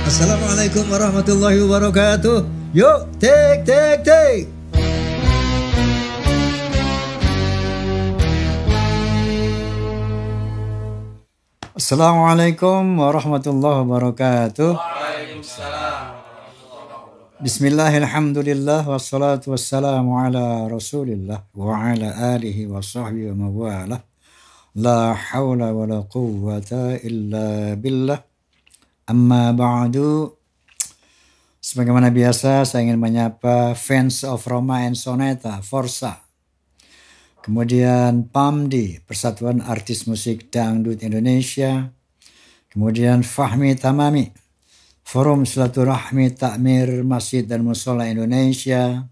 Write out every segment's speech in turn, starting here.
Assalamualaikum warahmatullahi wabarakatuh. Yuk, take. Assalamualaikum warahmatullahi wabarakatuh. Bismillahirrahmanirrahim. Wassalatu wassalamu ala rasulillah wa ala alihi wa sahbihi wa mawalah. La hawla wa la quwwata illa billah. Amma ba'du. Sebagaimana biasa saya ingin menyapa fans of Roma and Soneta, Forza. Kemudian PAMDI, Persatuan Artis Musik Dangdut Indonesia. Kemudian Fahmi Tamami, Forum Silaturahmi Takmir Masjid dan Mushola Indonesia.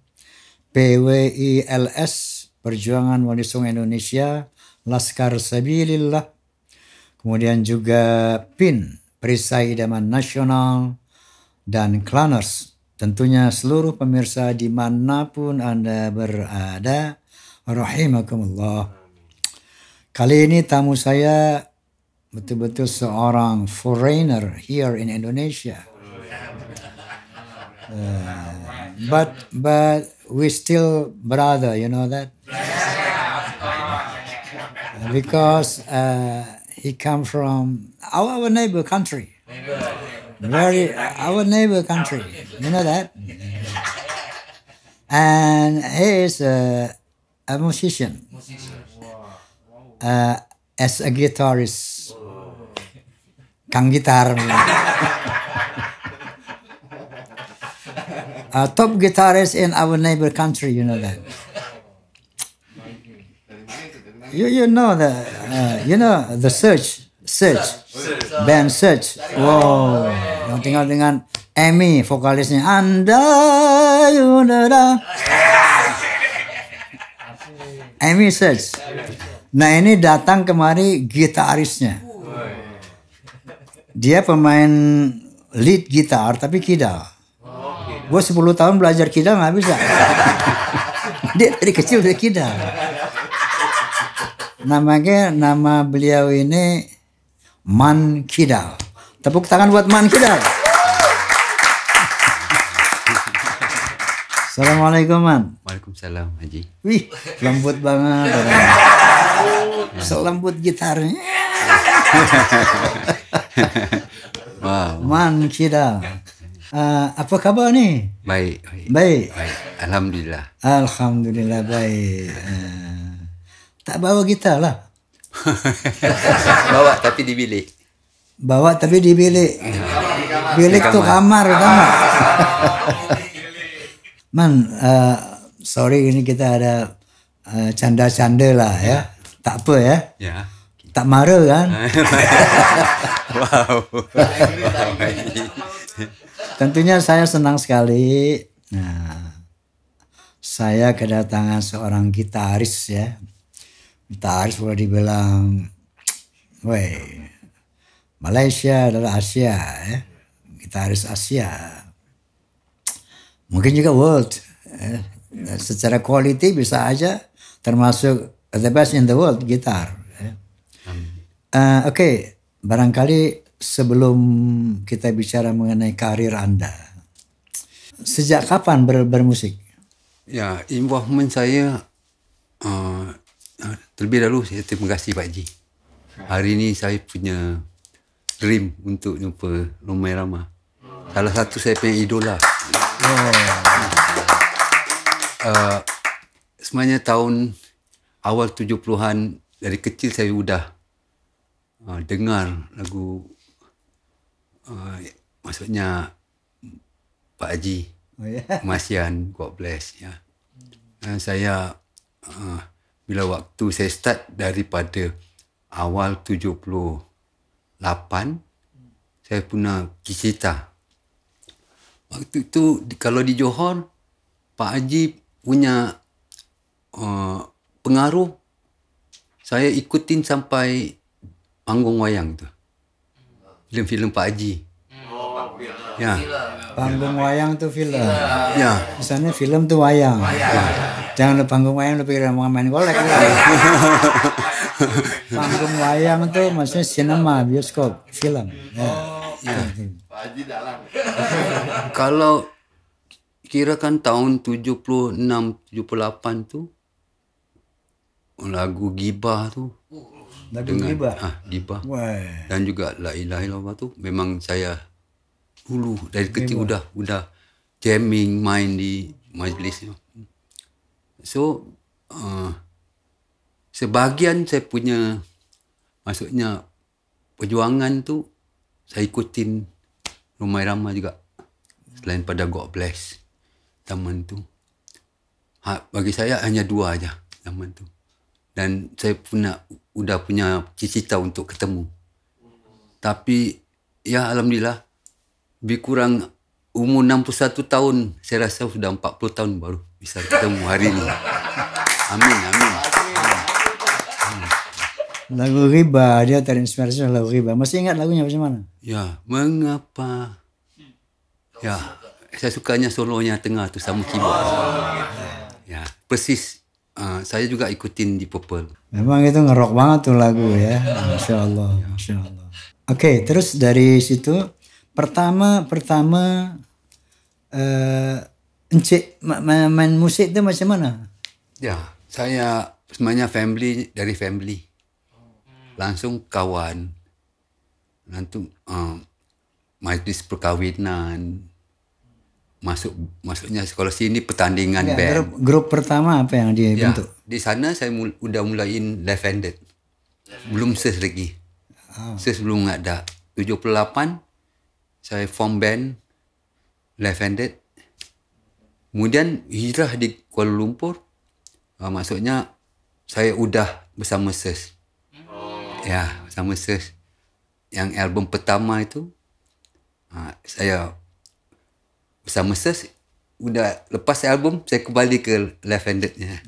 PWILS, Perjuangan Wali Songo Indonesia, Laskar Sabilillah. Kemudian juga PIN, Perisai Idaman Nasional, dan Klaners. Tentunya seluruh pemirsa dimanapun Anda berada, rahimakumullah. Kali ini tamu saya betul-betul seorang foreigner here in Indonesia. But we still brother, you know that? Because he come from our neighbor country. Our neighbor country. You know that? And he is a musician. As a guitarist. Kang gitar. Top guitarist in our neighbor country, you know that. You know the Search band Search. Wow, yang tinggal dengan Amy vokalisnya. Amy Search. Nah ini datang kemari gitarisnya. Dia pemain lead gitar tapi kidal. Gue 10 tahun belajar kidal nggak bisa. Dia dari kecil udah kidal. Nama beliau ini Man Kidal. Tepuk tangan buat Man Kidal. Assalamualaikum Man. Waalaikumsalam Haji. Wih, lembut banget. Selembut gitarnya. Wow. Man Kidal. Apa kabar nih? Baik. Alhamdulillah. Alhamdulillah baik. Tak bawa gitar lah. Bawa tapi di bilik. Bilik tuh kamar utama. Man, sorry ini kita ada canda-canda lah ya. Tak apa ya. Ya. Tak marah kan? Wow. Tentunya saya senang sekali. Nah, saya kedatangan seorang gitaris ya. Gitaris boleh dibilang, Malaysia adalah Asia ya. Gitaris Asia. Mungkin juga world. Secara quality bisa aja termasuk the best in the world gitar. Oke, barangkali sebelum kita bicara mengenai karir Anda, sejak kapan bermusik? Ya, involvement saya terlebih dahulu saya terima kasih Pak Haji. Hari ini saya punya dream untuk jumpa Rhoma Irama. Salah satu saya punya idola. Sebenarnya tahun awal 70-an dari kecil saya sudah dengar lagu maksudnya Pak Haji, Masian, God bless ya. Dan saya bila waktu saya start daripada awal 78 saya punya kisita. Waktu itu kalau di Johor Pak Haji punya pengaruh, saya ikutin sampai panggung wayang tu. Filem-filem Pak Haji. Ya. Panggung wayang tu filem. Ya. Misalnya film tu wayang. Jangan lu panggung wayang lu pikir mau main golek. Panggung wayang tu maksudnya sinema, bioskop, film. Ya. Ya. Kalau kira kan tahun 76, 78 tu lagu Gibah tu. Lagu Gibah. Gibah. Wah. Dan juga La Ilaha Illallah tu memang saya dulu dari kecil udah jamming, main di majlis. So sebahagian saya punya, maksudnya perjuangan tu saya ikutin Rumah Irama juga. Selain pada God Bless zaman tu. Bagi saya hanya 2 aja zaman tu. Dan saya udah punya cita-cita untuk ketemu. Tapi ya alhamdulillah lebih kurang umur 61 tahun, saya rasa sudah 40 tahun baru bisa ketemu hari ini. Amin, amin. Lagu Riba, dia terinspirasi oleh lagu Riba. Masih ingat lagunya macam mana? Ya, mengapa? Ya, saya sukanya solonya tengah tu sama keyboard. Ya, persis. Saya juga ikutin di Purple. Memang itu ngerok banget tuh lagu ya. Masya Allah, Masya Allah. Oke, terus dari situ pertama Encik main musik itu macam mana? Ya, saya sebenarnya dari family. Langsung kawan. Langsung majlis perkahwinan. Maksudnya kalau sini pertandingan ya, band. Grup pertama apa yang dia bentuk? Di sana saya udah mulain left-handed. Belum ses lagi. Ses belum ada. 78 saya form band left-handed. Kemudian hijrah di Kuala Lumpur. Maksudnya saya udah bersama ses. Ya, bersama ses. Yang album pertama itu saya bersama ses. Udah lepas album saya kembali ke left-handednya.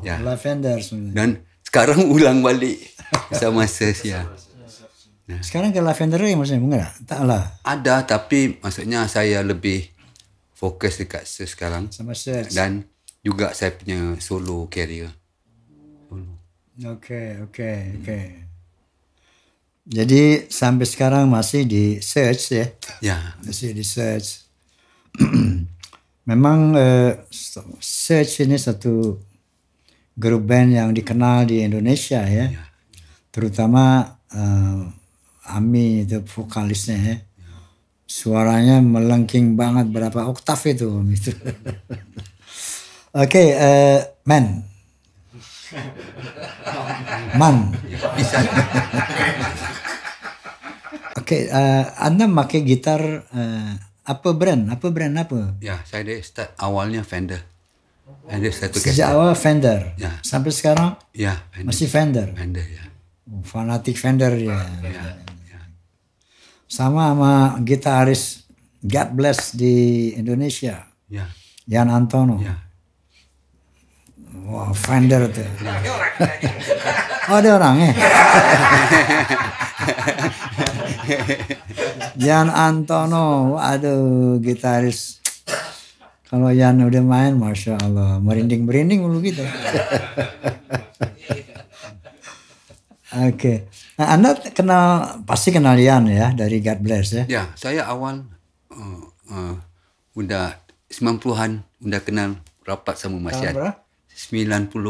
Ya. Left-hander sebenarnya. Dan sekarang ulang balik bersama ses ya. Nah. Sekarang ke left-hander maksudnya enggak? Taklah. Ada, tapi maksudnya saya lebih fokus dekat ses sekarang. Sama ses. Dan juga saya punya solo career. Okey. Jadi sampai sekarang masih di search ya? Ya. Masih di search. Memang search ini satu grup band yang dikenal di Indonesia ya. Terutama Ami itu vokalisnya ya. Suaranya melengking banget, berapa oktav itu. Oke, Man. Bisa. Oke, Anda pakai gitar apa brand? Ya, saya dari start awalnya Fender. Sejak awal Fender. Ya. Sampai sekarang? Ya, Fender. Masih Fender. Fender ya. Fanatik Fender dia. Ya. Sama gitaris God Bless di Indonesia. Ya. Yan Antono. Ya. Wah, Fender tuh. Oh, ada orangnya. Yan Antono, aduh gitaris. Kalau Yan udah main, Masya Allah, merinding dulu gitu. Oke. Nah, Anda pasti kenal Yan ya dari God Bless ya? Ya, saya awal udah 90-an udah kenal rapat sama Mas Yan. 90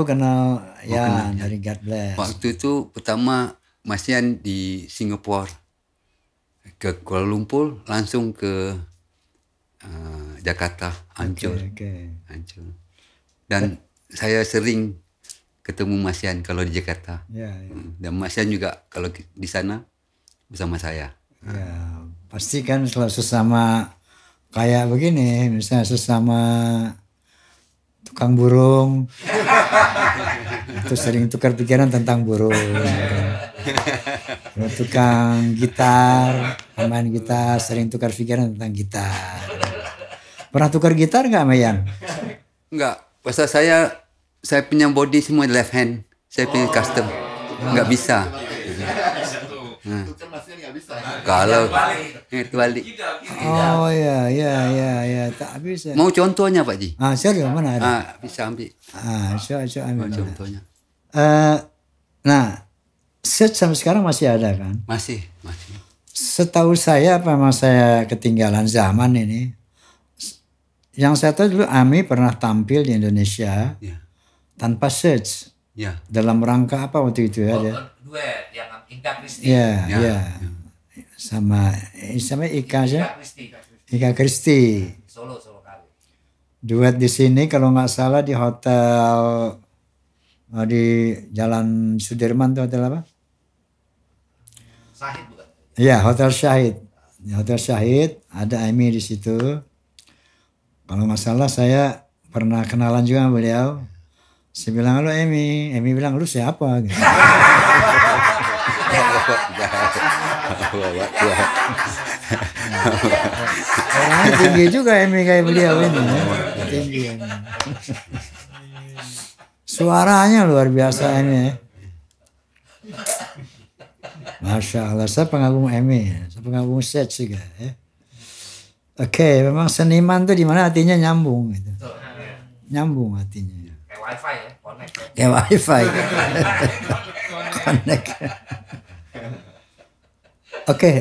kenal Yan dari God Bless. Waktu itu pertama Mas Yan di Singapura, ke Kuala Lumpur, langsung ke Jakarta, Ancol. Ancol. Dan saya sering ketemu Mas Yan kalau di Jakarta. Ya. Dan Mas Yan juga kalau di sana bersama saya. Ya, pasti kan kalau sesama kayak begini, misalnya sesama tukang burung, itu sering tukar pikiran tentang burung. Kalau tukang gitar, pemain gitar sering tukar pikiran tentang gitar. Pernah tukar gitar nggak, Mayan? Enggak, pasal saya punya body semua left hand, saya punya custom, nggak bisa. Kalau itu balik. Oh ya, tak bisa. Mau contohnya Pak Ji? Serius mana ada? Bisa ambil. Coba ambil. Contohnya. Nah, set sampai sekarang masih ada kan? Masih. Setahu saya apa memang saya ketinggalan zaman ini. Yang saya tahu dulu AMI pernah tampil di Indonesia tanpa search. Dalam rangka apa waktu itu ya? Duet yang Ika Kristi. Iya. Sama Ika aja. Ika Kristi. Solo kali. Duet di sini kalau nggak salah di hotel di Jalan Sudirman tuh hotel apa? Syahid bukan? Iya, Hotel Syahid. Di Hotel Syahid ada Amy di situ. Kalau nggak salah saya pernah kenalan juga sama beliau. Saya bilang, halo Amy. Amy bilang, lu siapa? Gitu. Orangnya tinggi juga Amy kayak beliau ini. Tinggi. Suaranya luar biasa Amy. Masya Allah, saya pengagum Amy. Saya pengagum Seth juga. Ya. Oke, memang seniman tuh di mana hatinya nyambung. Gitu. Nyambung hatinya. Kayak wifi ya, connect. Kayak wifi. Connect. Oke,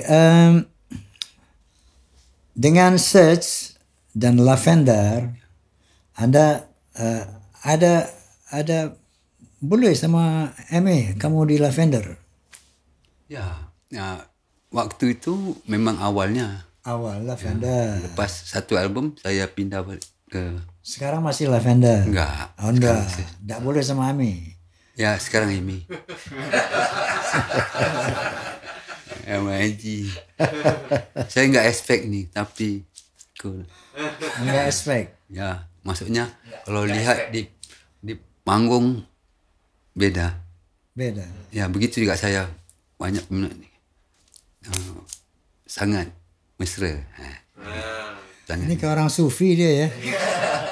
dengan Search dan Lavender, ada boleh sama Amy kamu di Lavender? Ya, waktu itu memang awalnya. Awal Lavender. Lepas satu album saya pindah ke. Sekarang masih Lavender? Enggak. Oh enggak. Enggak boleh sama Amy. Ya sekarang Amy. MIG. Saya enggak expect nih, tapi cool. Enggak expect. Ya, maksudnya kalau lihat di panggung beda. Beda. Ya begitu juga saya banyak peminat nih. Sangat mesra. Ini ke orang sufi dia ya.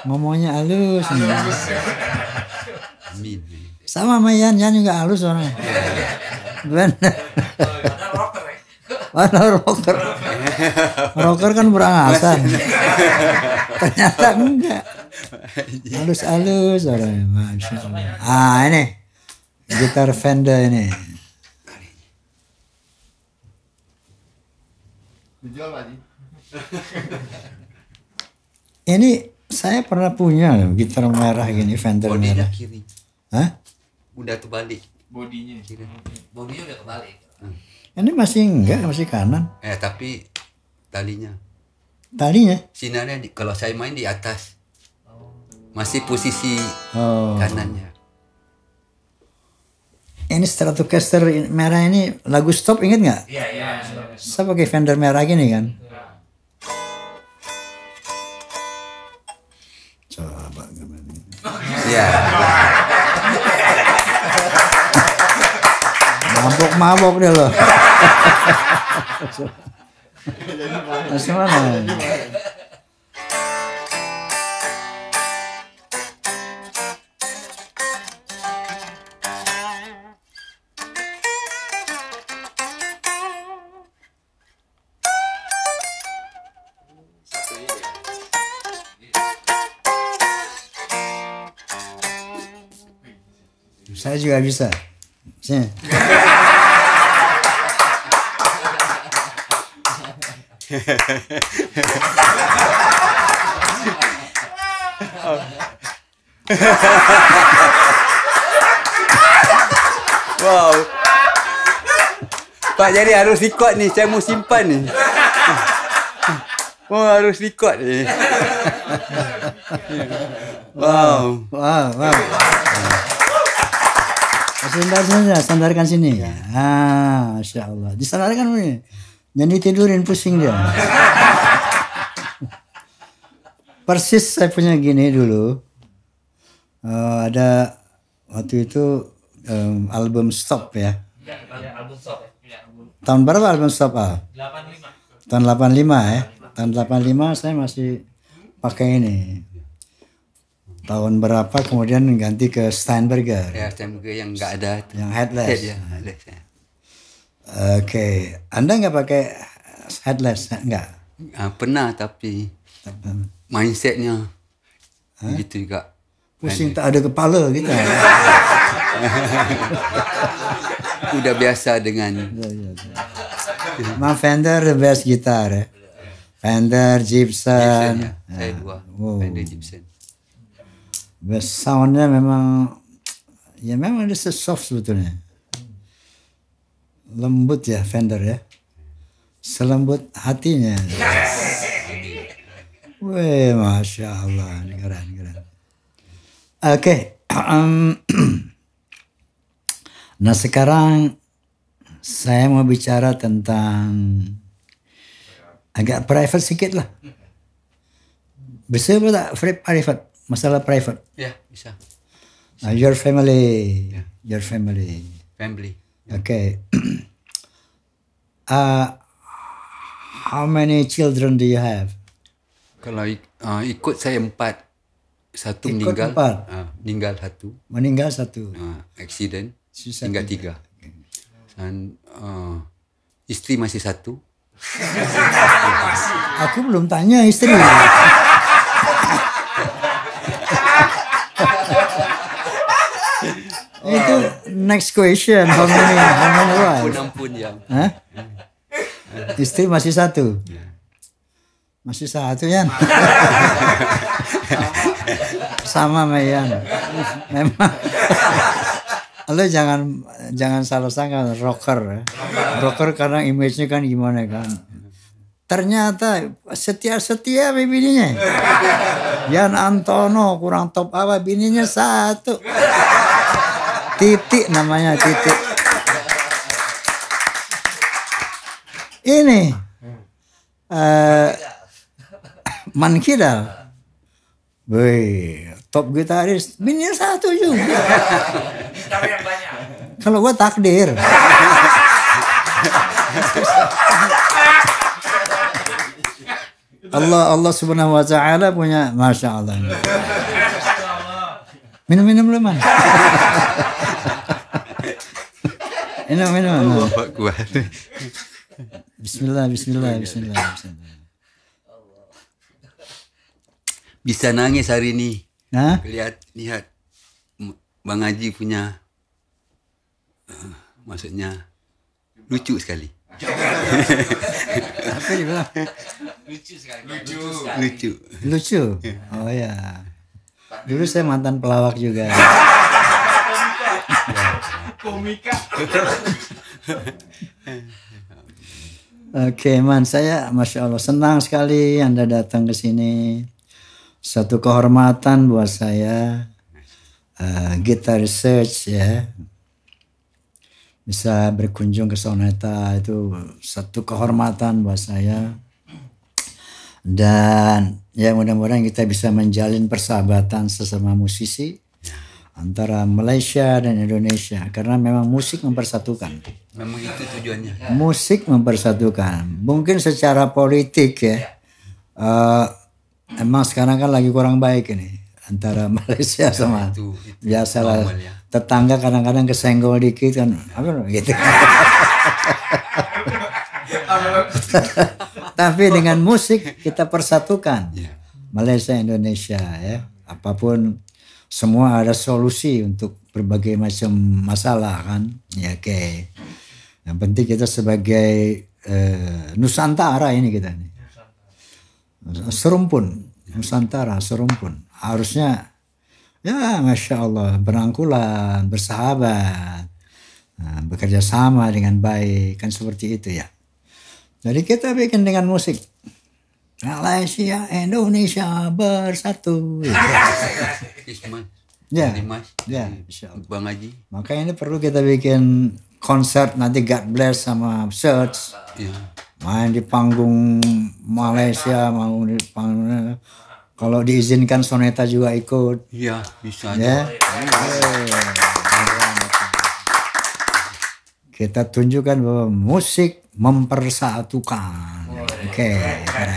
Ngomongnya halus. Amin. Sama sama Yan juga halus orangnya. Benar. Mana rocker? Rocker kan berangasan. Ternyata enggak. Halus-halus orangnya. Masya Allah. Ini gitar Fender ini. Dijual Pak Haji. Ini saya pernah punya loh, gitar merah gini, Fender Bodinya merah. kiri. Hah? Udah terbalik. Bodinya. Bodinya udah kebalik. Ini masih enggak, masih kanan. Tapi talinya. Talinya? Sinarnya kalau saya main di atas. Masih posisi kanannya. Ini Stratocaster merah ini lagu Stop inget nggak? Iya. Saya pakai Fender merah gini kan. Coba gimana? Iya. Mabok dia loh. Masih mana? Saya juga bisa. Sini. Wow. Pak jadi harus record nih, saya mau simpan nih. Oh harus record nih. Wow. Sandarkan sini. Masya Allah. Disandarkan ini. Jangan ditidurin, pusing dia. Persis saya punya gini dulu. Ada waktu itu album Stop ya. Album Stop ya. Tahun berapa album Stop? 85. Tahun 85 ya. Tahun 85 saya masih pakai ini. Tahun berapa kemudian ganti ke Steinberger. Ya Steinberger yang nggak ada. Yang headless. Headless ya. Oke. Anda nggak pakai headless? Nggak? Pernah tapi mindsetnya gitu juga. Pusing tak ada kepala gitu. Udah biasa dengan Memang Fender the best gitar ya. Fender, Gibson Gibson. ya. Saya dua. Wow. Fender Gibson. Best soundnya memang dia soft sebetulnya. Lembut ya Fender ya. Selembut hatinya. Wih, Masya Allah. Keren. Oke. Nah sekarang saya mau bicara tentang agak private sedikit lah. Bisa apa tak private? Masalah private. Ya, bisa. Your family. Your family. Family. Okay. How many children do you have? Kalau ikut saya 4. Satu Ikut meninggal. 4. Meninggal 1. Meninggal 1. Accident. Sisa Tinggal 3. Dan isteri masih 1. Aku belum tanya istri. Itu next question. How many wives? Ampun yang. Hah? Istri masih 1. Masih 1 Yan. Sama sama Yan. Memang. Lo jangan salah sangka rocker ya. Rocker karena image-nya kan gimana kan. Ternyata setia bininya. Yan Antono kurang top apa bininya 1. Titik namanya Titik. Ini Man Kidal. Wih, top gitaris bininya 1 juga. Tapi yang banyak. Kalau gua takdir. Allah Subhanahu wa taala punya Masya Allah. Minum dulu man. Minum. Kuat. Bismillah. Bisa nangis hari ini. Nah, Lihat Bang Haji punya maksudnya lucu sekali. apa dibilang? Lucu sekali. Lucu. Oh ya. Dulu saya mantan pelawak juga. Komika. Oke, man, saya Masya Allah senang sekali Anda datang ke sini. Satu kehormatan buat saya. Guitar Research ya. Bisa berkunjung ke Soneta itu satu kehormatan buat saya. Dan ya mudah-mudahan kita bisa menjalin persahabatan sesama musisi antara Malaysia dan Indonesia karena memang musik mempersatukan. Memang itu tujuannya. Musik mempersatukan. Mungkin secara politik ya. Emang sekarang kan lagi kurang baik ini antara Malaysia sama itu biasalah normal, ya. Tetangga kadang-kadang kesenggol dikit kan apa gitu. Tapi dengan musik kita persatukan Malaysia Indonesia ya. Apapun semua ada solusi untuk berbagai macam masalah kan. Ya oke. Yang penting kita sebagai Nusantara ini kita nih. Serumpun Nusantara serumpun harusnya ya Masya Allah berangkulan bersahabat bekerja sama dengan baik kan seperti itu ya. Jadi kita bikin dengan musik Malaysia Indonesia bersatu ya Insya Allah. Bang Haji Makanya ini perlu kita bikin konser nanti God Bless sama Search main di panggung Malaysia mau di panggung kalau diizinkan Soneta juga ikut iya bisa ya. Kita tunjukkan bahwa musik mempersatukan. Oke, keren.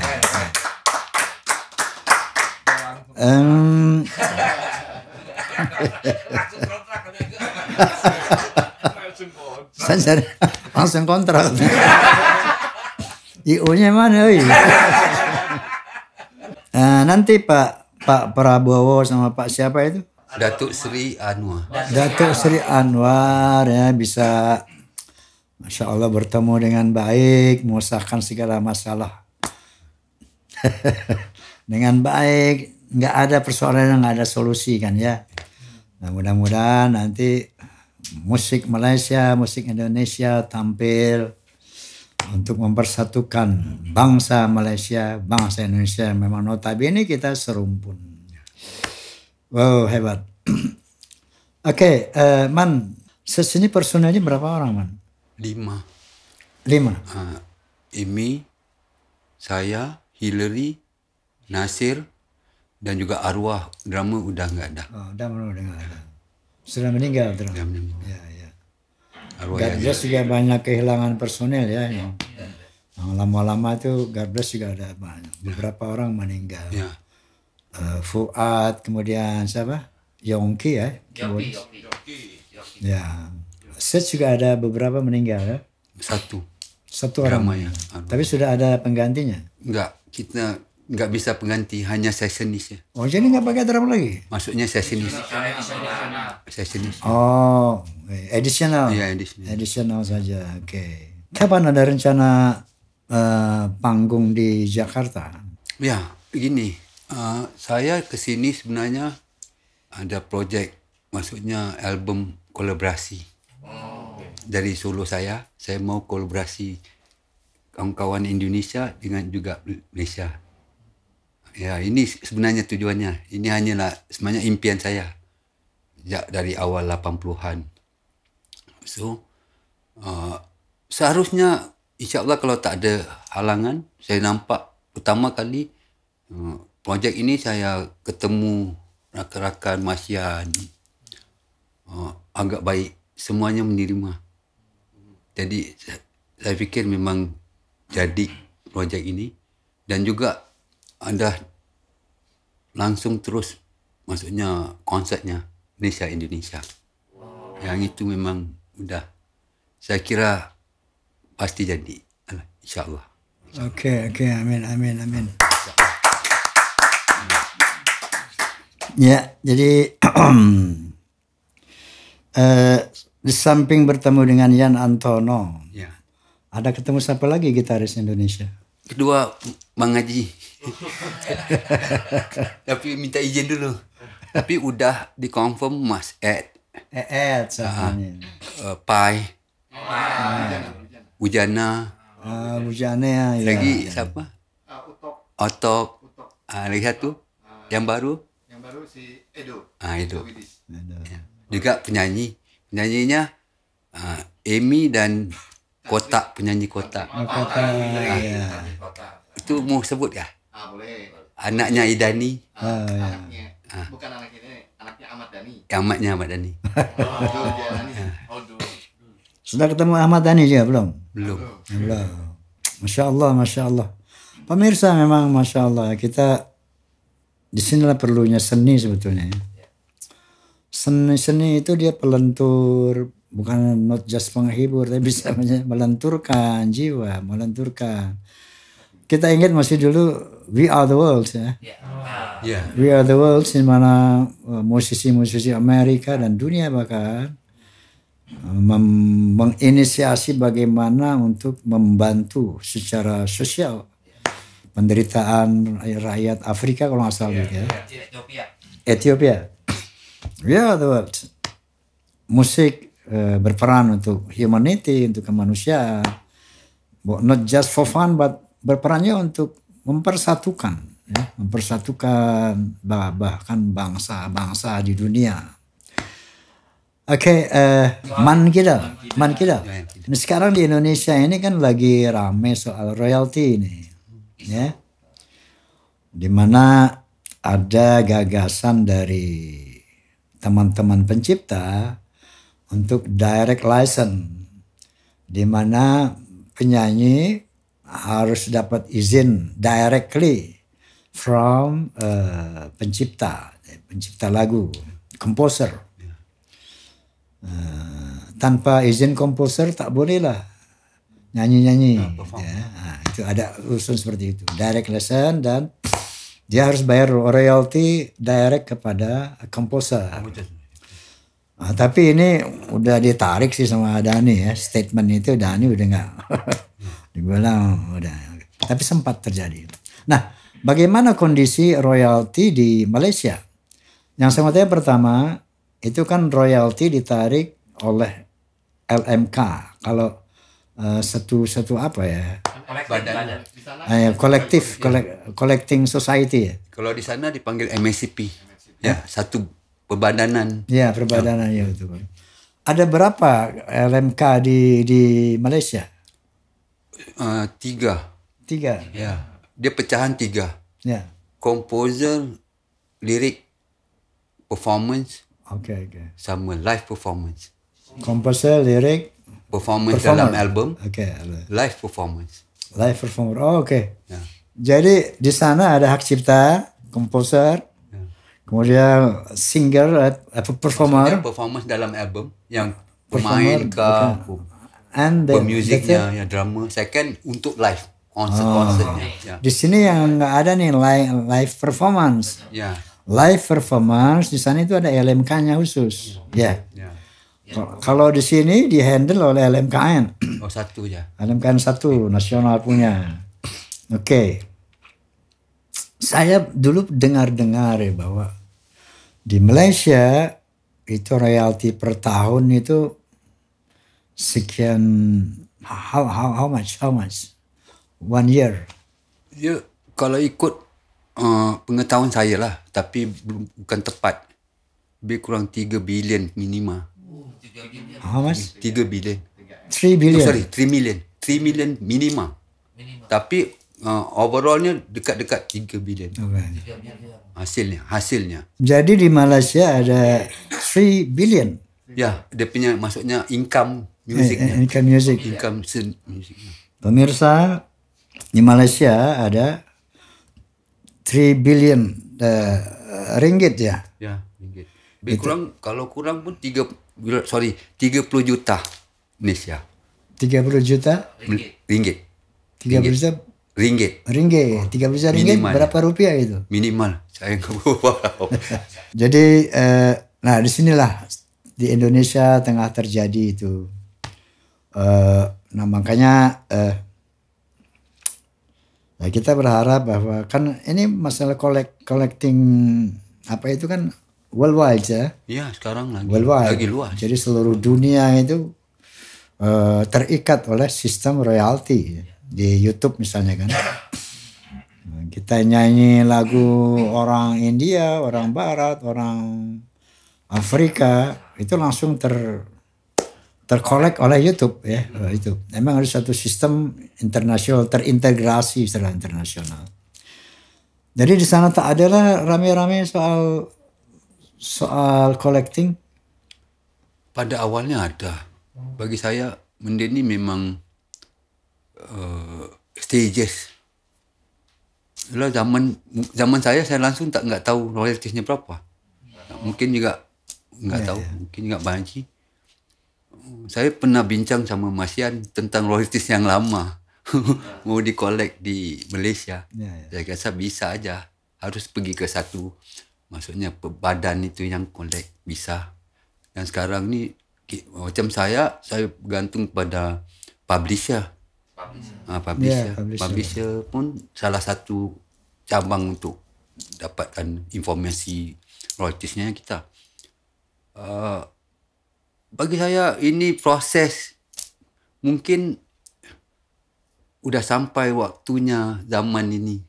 Saya langsung kontrak. IO-nya mana? Nanti Pak Prabowo sama Pak siapa itu? Datuk Seri Anwar Datuk Seri Anwar ya bisa Masya Allah bertemu dengan baik, mengusahakan segala masalah dengan baik, nggak ada persoalan yang nggak ada solusi kan ya. Nah, mudah-mudahan nanti musik Malaysia, musik Indonesia tampil untuk mempersatukan bangsa Malaysia, bangsa Indonesia. Memang notabene kita serumpun. Wow, hebat. Oke, Man, sesini personelnya berapa orang, Man? 5. Amy, saya, Hillary, Nasir, dan juga Arwah. Drama udah nggak ada. Oh, udah nggak ada. Sudah meninggal, terus. Sudah meninggal. Ya, ya. Arwah God bless juga banyak kehilangan personel ya. Yang lama-lama itu God bless juga ada banyak. Beberapa orang meninggal. Ya. Fuad, kemudian siapa? Yongki ya. Yoki. Ya. Set juga ada beberapa meninggal ya. Satu orang. Drama ya. Tapi sudah ada penggantinya. Enggak, kita nggak bisa pengganti, hanya sessionis ya. Oh, jadi nggak pakai drum lagi? Maksudnya sessionis. Sessionis. Oh, additional. Iya, additional. Additional saja. Oke. Kapan ada rencana panggung di Jakarta? Ya, begini. Saya kesini sebenarnya ada project, maksudnya album kolaborasi. Dari Solo saya mau kolaborasi kawan-kawan Indonesia dengan juga Malaysia. Ya, ini sebenarnya tujuannya. Ini hanyalah sebenarnya impian saya sejak dari awal 80-an. So, seharusnya insya-Allah kalau tak ada halangan, saya nampak pertama kali projek ini saya ketemu rakan-rakan Masian. Agak baik, semuanya menerima. Jadi saya fikir memang jadi projek ini, dan juga ada langsung terus maksudnya konsepnya Indonesia. Yang itu memang udah saya kira pasti jadi, insya-Allah. Oke, amin. Ya, jadi di samping bertemu dengan Yan Antono, Ya. ada ketemu siapa lagi gitaris Indonesia? Kedua, Bang Haji. Tapi minta izin dulu. Tapi udah dikonfirm Mas Ed, Samanya. Pai, Ujana, Bujane ya. lagi siapa? Otok. Lagi satu, yang baru. Yang baru si Edo. Itu. Widis. Ya. Juga penyanyinya Amy dan Kotak, penyanyi Kotak. Kata ya. Itu mau sebut ya? Boleh. Anaknya Idani, Anaknya. Bukan anak ini, anaknya Ahmad Dhani. anaknya Ahmad Dhani. Sudah ketemu Ahmad Dhani juga belum? Belum. Masya Allah. Pemirsa, memang Masya Allah, kita di sinilah perlunya seni sebetulnya. Seni itu dia pelentur, bukan not just penghibur, tapi bisa melenturkan jiwa, melenturkan. Kita ingat masih dulu We Are The World ya. Ya. We Are The World, di mana musisi-musisi Amerika dan dunia bahkan menginisiasi bagaimana untuk membantu secara sosial penderitaan rakyat Afrika kalau nggak salah ya. Ethiopia. We Are The World. Musik berperan untuk humanity, untuk kemanusiaan. Not just for fun, but berperannya untuk mempersatukan, ya, mempersatukan bahkan bangsa-bangsa di dunia. Oke, Man Kidal. Nah, sekarang di Indonesia ini kan lagi rame soal royalti ini, ya, dimana ada gagasan dari teman-teman pencipta untuk direct license, dimana penyanyi harus dapat izin directly from pencipta lagu, komposer. Tanpa izin komposer tak boleh lah nyanyi-nyanyi. Ya. Nah, itu ada urusan seperti itu, direct license, dan dia harus bayar royalti direct kepada komposer. Tapi ini udah ditarik sih sama Dhani ya, statement itu Dhani udah nggak dibilang udah. Tapi sempat terjadi. Nah, bagaimana kondisi royalti di Malaysia? Yang saya mau tanya pertama, itu kan royalti ditarik oleh LMK. Kalau satu apa ya? Badan. Kolektif, collecting society ya. Kalau di sana dipanggil MSCP. Ya, satu perbadanan. Ya, perbadanan ya itu. Ada berapa LMK di Malaysia? 3. 3. Ya, dia pecahan 3. Ya. Composer, lirik, performance, Oke. sama live performance. Komposer, lirik, Performance performer. dalam album, Oke. live performance. Live performer. Oh, oke. Ya. Jadi di sana ada hak cipta, komposer, kemudian singer, performer, Maksudnya performance dalam album yang Performer, pemain ke and pemusiknya, ya drama. Second untuk live konsernya. Ya. Di sini yang nggak ada nih live performance. Ya. Live performance di sana itu ada LMK-nya khusus. Ya. Ya. Kalau di sini dihandle oleh LMKN. Oh, satu ya. LMKN 1 nasional punya. Oke. Saya dulu dengar-dengar ya bahwa di Malaysia itu royalti per tahun itu sekian how much 1 year. Ya, kalau ikut pengetahuan saya lah, tapi bukan tepat. Lebih kurang 3 bilion minima. How much? 3 bilion. 3 billion. 3 million. 3 million minima. Tapi overallnya dekat-dekat 3 bilion. Okay. Hasilnya. Jadi di Malaysia ada 3 billion Ya, dia punya maksudnya income musiknya. income music. Income musiknya. Pemirsa, di Malaysia ada 3 billion ringgit ya. Ya, ringgit. Lebih kurang, kalau kurang pun 30 juta Indonesia. 30 juta? Ringgit. 30 juta Ringgit. ringgit. 30 juta ringgit Minimal. berapa rupiah itu? Minimal. Saya nggak tahu. Jadi, nah disinilah di Indonesia tengah terjadi itu. Nah makanya nah kita berharap bahwa kan ini masalah collecting apa itu kan worldwide ya. Iya, sekarang Worldwide. lagi luas. Jadi seluruh dunia itu terikat oleh sistem royalti di YouTube misalnya kan. Kita nyanyi lagu orang India, orang Barat, orang Afrika itu langsung terkolek oleh YouTube ya. Itu memang harus satu sistem internasional terintegrasi secara internasional. Jadi di sana tak ada lah rame-rame soal collecting. Pada awalnya ada. Bagi saya, benda ni memang stages. Kalau zaman saya langsung nggak tahu royaltiesnya berapa. Mungkin juga nggak tahu, mungkin juga banci. Saya pernah bincang sama Mas Yan tentang royalties yang lama. Mau dikolek di Malaysia. Saya rasa bisa aja. Harus pergi ke satu, maksudnya badan itu yang kolek bisa. Dan sekarang ni macam saya bergantung pada publisher. Publisher pun salah satu cabang untuk dapatkan informasi royaltiesnya kita. Bagi saya ini proses mungkin udah sampai waktunya zaman ini.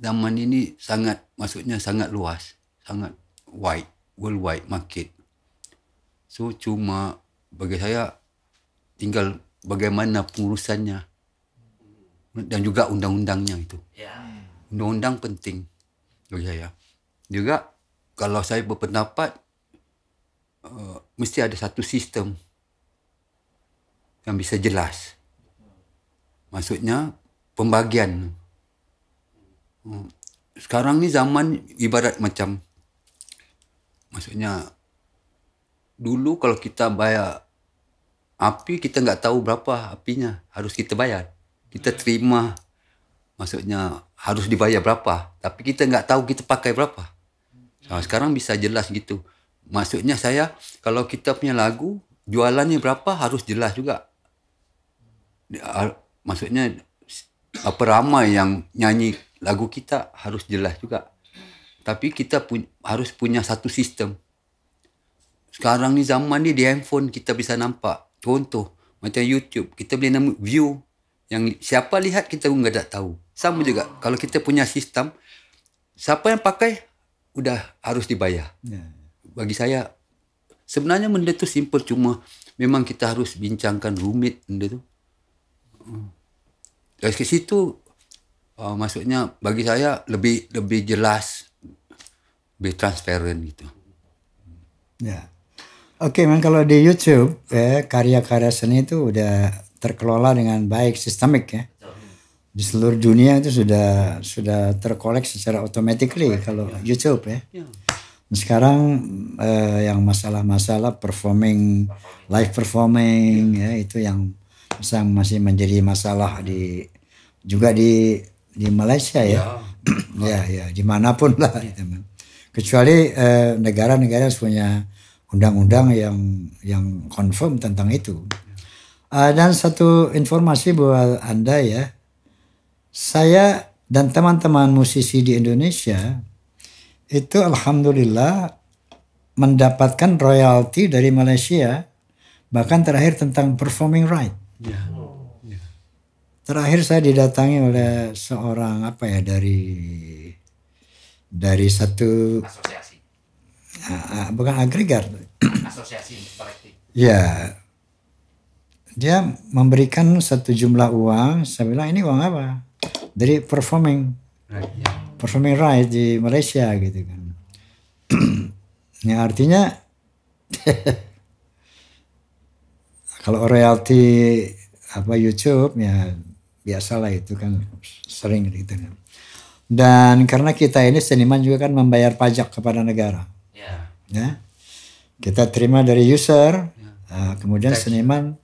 Zaman ini sangat luas, sangat wide, worldwide market. So cuma bagi saya tinggal bagaimana pengurusannya dan juga undang-undangnya itu. Undang-undang penting bagi saya. Juga kalau saya berpendapat mesti ada satu sistem yang bisa jelas. Maksudnya pembagian. Sekarang ni zaman ibarat macam, maksudnya dulu kalau kita bayar api, kita nggak tahu berapa apinya harus kita bayar. Kita terima, maksudnya harus dibayar berapa, tapi kita nggak tahu kita pakai berapa. Sekarang bisa jelas gitu. Maksudnya saya, kalau kita punya lagu, jualannya berapa harus jelas juga. Maksudnya, apa ramai yang nyanyi lagu kita harus jelas juga. Tapi kita harus punya satu sistem. Sekarang ni zaman ni di handphone kita bisa nampak. Contoh, macam YouTube, kita boleh nama view. Yang siapa lihat kita pun tak tahu. Sama juga, kalau kita punya sistem, siapa yang pakai, udah harus dibayar. Bagi saya, sebenarnya benda tu simple, cuma memang kita harus bincangkan rumit benda tu. Dari situ, maksudnya bagi saya lebih jelas, lebih transparan gitu. Ya. Oke, man, kalau di YouTube karya-karya seni itu udah terkelola dengan baik, sistemik ya. Di seluruh dunia itu sudah terkolek secara automatically kalau YouTube ya. Sekarang yang masalah-masalah live performing ya, itu yang masih menjadi masalah juga di Malaysia ya. Ya, dimanapun lah. Gitu. Kecuali negara-negara punya undang-undang yang confirm tentang itu. Dan satu informasi buat Anda ya, saya dan teman-teman musisi di Indonesia itu alhamdulillah mendapatkan royalti dari Malaysia, bahkan terakhir tentang performing right. Terakhir saya didatangi oleh seorang dari satu Asosiasi. Bukan agregat. Asosiasi kolektif. Ya, dia memberikan satu jumlah uang. Saya bilang, ini uang apa? Dari performing right di Malaysia gitu kan. Ya, artinya kalau royalti YouTube ya biasalah, itu kan sering gitu kan. Dan karena kita ini seniman juga kan membayar pajak kepada negara. Ya. Kita terima dari user, kemudian seniman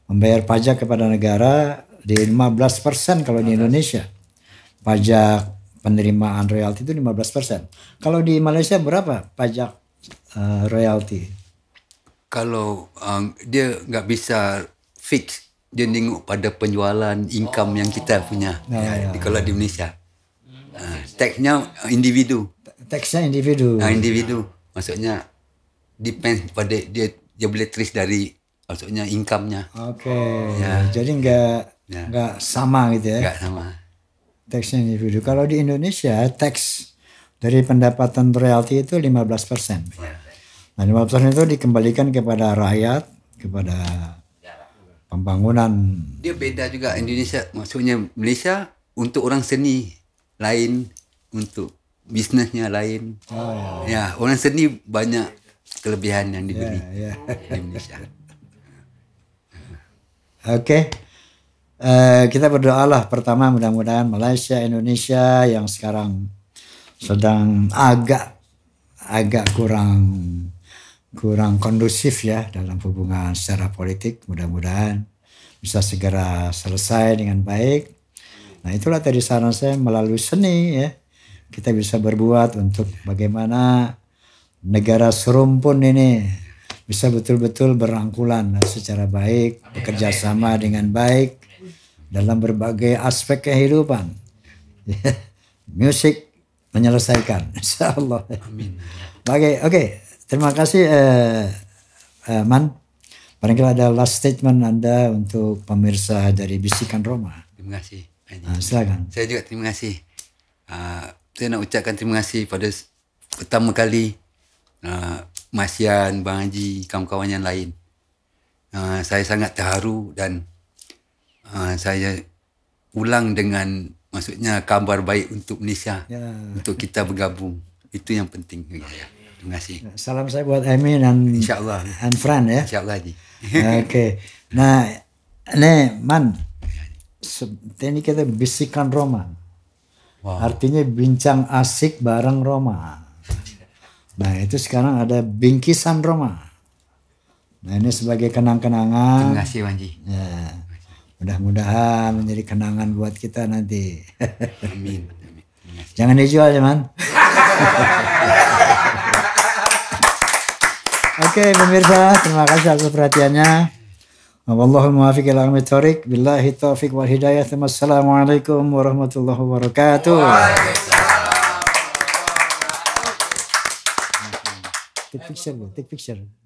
membayar pajak kepada negara di 15% kalau di Indonesia. Pajak penerimaan royalti itu 15%. Kalau di Malaysia berapa pajak royalti? Kalau dia nggak bisa fix, dia tengok pada penjualan income yang kita punya. Kalau di Indonesia, taxnya individu. Taxnya individu. Individu, maksudnya depends pada dia boleh trace dari maksudnya income-nya. Oke. Jadi nggak sama gitu ya? Nggak sama. Taxnya individu. Kalau di Indonesia tax dari pendapatan royalti itu 15%. Nah 15% itu dikembalikan kepada rakyat, kepada pembangunan. Dia beda juga Indonesia, maksudnya Malaysia untuk orang seni lain, untuk bisnesnya lain. Ya, orang seni banyak kelebihan yang diberi di Indonesia. Oke. Kita berdoalah pertama mudah-mudahan Malaysia, Indonesia yang sekarang sedang agak kurang kondusif ya dalam hubungan secara politik, mudah-mudahan bisa segera selesai dengan baik. Nah itulah tadi saran saya, melalui seni ya kita bisa berbuat untuk bagaimana negara serumpun ini bisa betul-betul berangkulan secara baik, bekerja sama dengan baik dalam berbagai aspek kehidupan. Musik menyelesaikan, insyaallah. Amin. Oke. Terima kasih Man. Barangkali ada last statement Anda untuk pemirsa dari Bisikan Roma. Terima kasih. Silakan. Saya juga terima kasih. Saya nak ucapkan terima kasih pada pertama kali Mas Yan, Bang Haji, kawan-kawan yang lain. Saya sangat terharu dan saya ulang dengan maksudnya kabar baik untuk Malaysia, untuk kita bergabung. Itu yang penting. Terima kasih. Salam saya buat Amy dan InsyaAllah. And Fran ya. InsyaAllah Haji. Oke. Nah, ini Man, ini kita Bisikan Roma. Wow. Artinya bincang asik bareng Roma. Nah itu sekarang ada Bingkisan Roma. Nah ini sebagai kenang-kenangan. Terima kasih Wanji. Ya, mudah-mudahan menjadi kenangan buat kita nanti. Amin. Jangan dijual ya Man. Oke, pemirsa, terima kasih atas perhatiannya. Wallahul muwaffiq ila aqwamit thoriq. Billahi taufiq wal hidayah. Wassalamualaikum warahmatullahi wabarakatuh. Take picture.